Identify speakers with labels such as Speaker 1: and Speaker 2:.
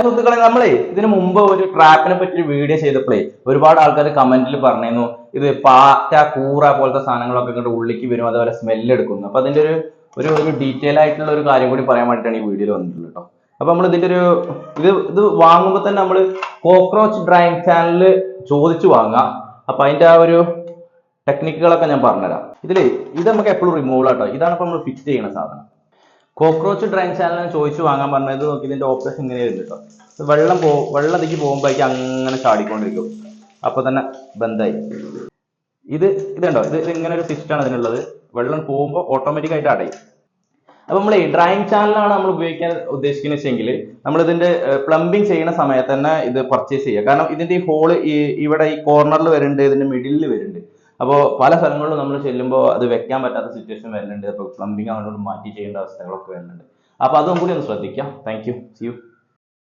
Speaker 1: സുഹൃത്തുക്കളെ, നമ്മളെ ഇതിനു മുമ്പ് ഒരു ട്രാപ്പിനെ പറ്റി ഒരു വീഡിയോ ചെയ്തപ്പോഴേ ഒരുപാട് ആൾക്കാർ കമന്റിൽ പറഞ്ഞിരുന്നു ഇത് പാറ്റ കൂറ പോലത്തെ സാധനങ്ങളൊക്കെ ഇങ്ങോട്ട് ഉള്ളിക്ക് വരും, അതുപോലെ സ്മെല്ല് എടുക്കുന്നു. അപ്പൊ അതിന്റെ ഒരു ഡീറ്റെയിൽ ആയിട്ടുള്ള ഒരു കാര്യം കൂടി പറയാൻ വേണ്ടിയിട്ടാണ് ഈ വീഡിയോയിൽ വന്നിട്ടുള്ളത് കേട്ടോ. അപ്പൊ നമ്മൾ ഇതിന്റെ ഇത് വാങ്ങുമ്പോൾ തന്നെ നമ്മൾ കോക്രോച്ച് ഡ്രൈങ് ചാനലിൽ ചോദിച്ചു വാങ്ങുക. അപ്പൊ അതിന്റെ ആ ഒരു ടെക്നിക്കുകളൊക്കെ ഞാൻ പറഞ്ഞുതരാം. ഇത് നമുക്ക് എപ്പോഴും റിമൂവൽ ആട്ടോ. ഇതാണ് ഇപ്പൊ നമ്മൾ ഫിറ്റ് ചെയ്യുന്ന സാധനം. കോക്രോച്ച് ഡ്രൈൻ ചാനലിന് ചോദിച്ചു വാങ്ങാൻ പറഞ്ഞത് നോക്കി ഇതിന്റെ ഓപ്പറേഷൻ ഇങ്ങനെയായിരുന്നു കേട്ടോ. വെള്ളം അതിലേക്ക് പോകുമ്പോഴേക്കും അങ്ങനെ ചാടിക്കൊണ്ടിരിക്കും. അപ്പൊ തന്നെ ബന്ധായി. ഇതുണ്ടോ, ഇത് ഇങ്ങനെ ഒരു സിസ്റ്റമാണ് ഇതിനുള്ളത്. വെള്ളം പോകുമ്പോൾ ഓട്ടോമാറ്റിക് ആയിട്ട് അടയും. അപ്പൊ നമ്മൾ ഡ്രൈങ് ചാനലാണ് നമ്മൾ ഉപയോഗിക്കാൻ ഉദ്ദേശിക്കുന്നത് വെച്ചെങ്കിൽ നമ്മൾ ഇതിന്റെ പ്ലംബിങ് ചെയ്യുന്ന സമയത്ത് തന്നെ ഇത് പർച്ചേസ് ചെയ്യുക. കാരണം ഇതിന്റെ ഈ ഹോള് ഇവിടെ ഈ കോർണറിൽ വരുന്നുണ്ട്, ഇതിന്റെ മിഡിലിൽ വരുന്നുണ്ട്. അപ്പോൾ പല സ്ഥലങ്ങളിലും നമ്മൾ ചെല്ലുമ്പോൾ അത് വെക്കാൻ പറ്റാത്ത സിറ്റുവേഷൻ വരുന്നുണ്ട്. അപ്പോൾ പ്ലംബിങ് അങ്ങോട്ട് മാറ്റി ചെയ്യേണ്ട അവസ്ഥകളൊക്കെ വരുന്നുണ്ട്. അപ്പോൾ അതും കൂടി ഒന്ന് ശ്രദ്ധിക്കാം. Thank you. See U.